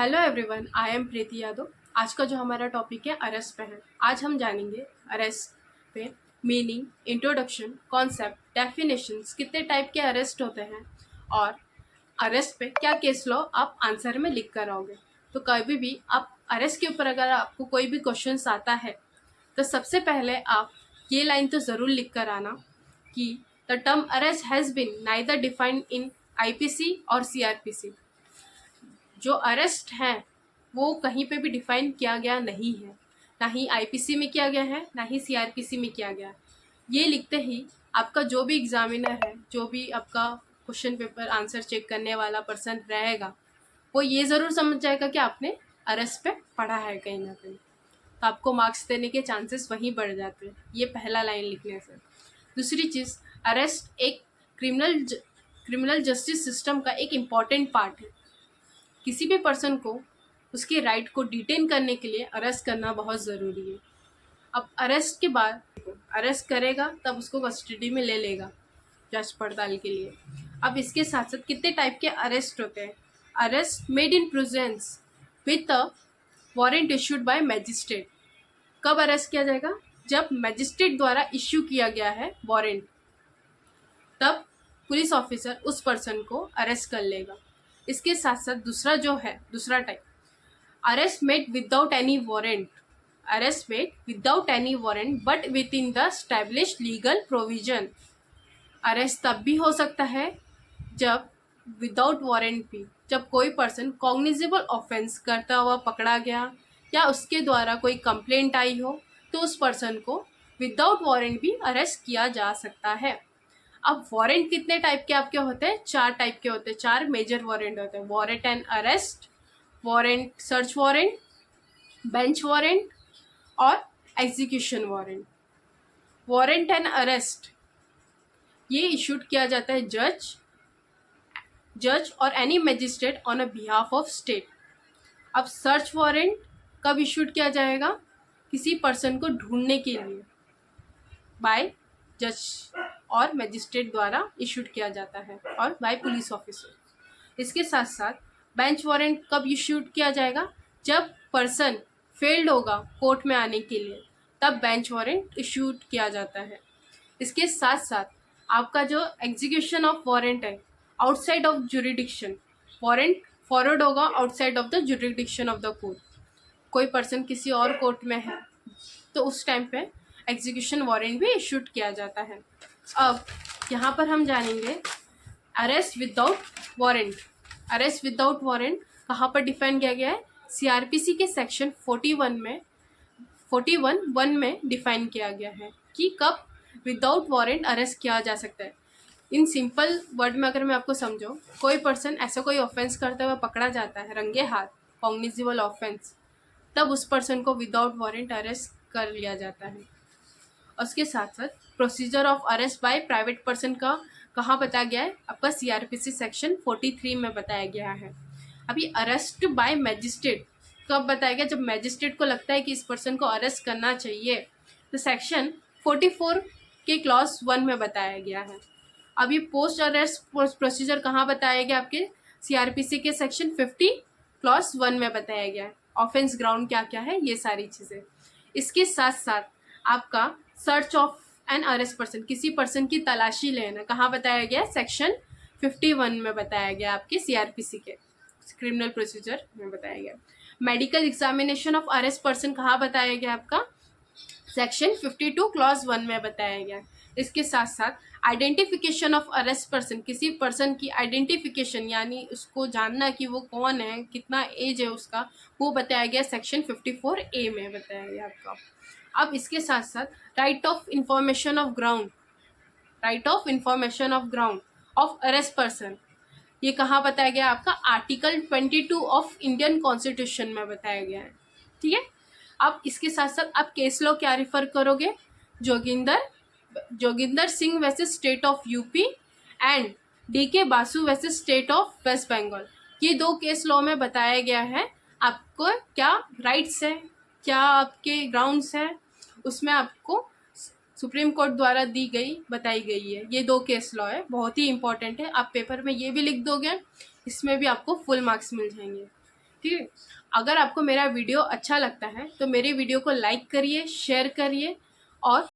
Hello everyone, I am प्रीति यादव। आज का जो हमारा टॉपिक है अरेस्ट पे है। आज हम जानेंगे अरेस्ट पे मीनिंग, इंट्रोडक्शन, कॉन्सेप्ट, डेफिनेशंस, कितने टाइप के अरेस्ट होते हैं और अरेस्ट पे क्या केस लॉ आप आंसर में लिख कर आओगे। तो कभी भी आप अरेस्ट के ऊपर अगर आपको कोई भी क्वेश्चन आता है तो सबसे पहले आप ये लाइन तो ज़रूर लिख कर आना कि the term arrest has been neither defined in IPC और सीआरपीसी। जो अरेस्ट है वो कहीं पे भी डिफाइन किया गया नहीं है, ना ही आईपीसी में किया गया है, ना ही सीआरपीसी में किया गया है। ये लिखते ही आपका जो भी एग्जामिनर है, जो भी आपका क्वेश्चन पेपर आंसर चेक करने वाला पर्सन रहेगा, वो ये ज़रूर समझ जाएगा कि आपने अरेस्ट पे पढ़ा है कहीं ना कहीं। तो आपको मार्क्स देने के चांसेस वहीं बढ़ जाते हैं, ये पहला लाइन लिखने से। दूसरी चीज़, अरेस्ट एक क्रिमिनल जस्टिस सिस्टम का एक इम्पॉर्टेंट पार्ट है। किसी भी पर्सन को उसके राइट को डिटेन करने के लिए अरेस्ट करना बहुत ज़रूरी है। अब अरेस्ट के बाद अरेस्ट करेगा तब उसको कस्टडी में ले लेगा जांच पड़ताल के लिए। अब इसके साथ साथ कितने टाइप के अरेस्ट होते हैं। Arrest made in presence with a warrant issued by magistrate. कब अरेस्ट किया जाएगा? जब मैजिस्ट्रेट द्वारा इश्यू किया गया है वारंट, तब पुलिस ऑफिसर उस पर्सन को अरेस्ट कर लेगा। इसके साथ साथ दूसरा type, arrest made without any warrant. Arrest made without any warrant but with in the established legal provision. Arrest तब भी हो सकता है जब विदाउट वारंट भी, जब कोई पर्सन कॉग्निजेबल ऑफेंस करता हुआ पकड़ा गया या उसके द्वारा कोई कंप्लेंट आई हो, तो उस पर्सन को विदाउट वारंट भी अरेस्ट किया जा सकता है। अब वारंट कितने टाइप के आपके होते हैं? 4 टाइप के होते हैं, 4 मेजर वारंट होते हैं। Warrant and arrest, warrant search warrant, bench warrant और execution warrant. Warrant and arrest ये इशूड किया जाता है जज और any magistrate on a behalf of state. अब सर्च वारंट कब इशूड किया जाएगा? किसी पर्सन को ढूंढने के लिए बाय जज और मजिस्ट्रेट द्वारा इशूड किया जाता है और बाय पुलिस ऑफिसर। इसके साथ साथ बेंच वारंट कब इशूड किया जाएगा? जब पर्सन फेल्ड होगा कोर्ट में आने के लिए, तब बेंच वारंट इशूड किया जाता है। इसके साथ साथ आपका जो एग्जीक्यूशन ऑफ वारंट है, outside of jurisdiction, warrant forward होगा outside of the jurisdiction of the court. कोई पर्सन किसी और कोर्ट में है तो उस टाइम पे एग्जीक्यूशन वारंट भी इशूड किया जाता है। अब यहाँ पर हम जानेंगे arrest without warrant. Arrest without warrant कहाँ पर डिफाइन किया गया है? सीआरपीसी के सेक्शन 41(1) में डिफाइन किया गया है कि कब विदाउट वारंट अरेस्ट किया जा सकता है। इन सिंपल वर्ड में अगर मैं आपको समझाऊँ, कोई पर्सन ऐसा कोई ऑफेंस करते हुए पकड़ा जाता है रंगे हाथ, कॉग्निजेबल ऑफेंस, तब उस पर्सन को विदाउट वारंट अरेस्ट कर लिया जाता है। उसके साथ साथ procedure of arrest by private person का कहाँ बताया गया है? आपका सीआरपीसी सेक्शन 43 में बताया गया है। अभी अरेस्ट बाय मैजिस्ट्रेट कब बताया गया? जब मैजिस्ट्रेट को लगता है कि इस पर्सन को अरेस्ट करना चाहिए, तो सेक्शन 44 के क्लॉज 1 में बताया गया है। अभी पोस्ट अरेस्ट प्रोसीजर कहाँ बताया गया? आपके सीआरपीसी के सेक्शन 50 क्लॉज 1 में बताया गया है। ऑफेंस ग्राउंड क्या क्या है, ये सारी चीज़ें। इसके साथ साथ आपका search of an arrest person, किसी पर्सन की तलाशी लेना, कहाँ बताया गया? सेक्शन 51 में बताया गया, आपके सीआरपीसी के क्रिमिनल प्रोसीजर में बताया गया। Medical examination of arrest person कहाँ बताया गया? आपका सेक्शन 52 क्लॉज 1 में बताया गया। इसके साथ साथ आइडेंटिफिकेशन ऑफ अरेस्ट पर्सन, किसी पर्सन की आइडेंटिफिकेशन यानी उसको जानना कि वो कौन है, कितना एज है उसका, वो बताया गया सेक्शन 54A में बताया गया आपका। अब इसके साथ साथ right of information of ground, right of information of ground of arrest person, ये कहाँ बताया गया? आपका आर्टिकल 22 ऑफ इंडियन कॉन्स्टिट्यूशन में बताया गया है। ठीक है। अब इसके साथ साथ आप केस लॉ क्या रिफर करोगे? Joginder Singh versus state of UP and DK Basu versus state of West Bengal. ये 2 केस लॉ में बताया गया है आपको क्या राइट्स है, क्या आपके ग्राउंड्स है, उसमें आपको सुप्रीम कोर्ट द्वारा बताई गई है। ये 2 केस लॉ है, बहुत ही इंपॉर्टेंट है। आप पेपर में ये भी लिख दोगे, इसमें भी आपको फुल मार्क्स मिल जाएंगे। ठीक है। अगर आपको मेरा वीडियो अच्छा लगता है तो मेरे वीडियो को लाइक करिए, शेयर करिए और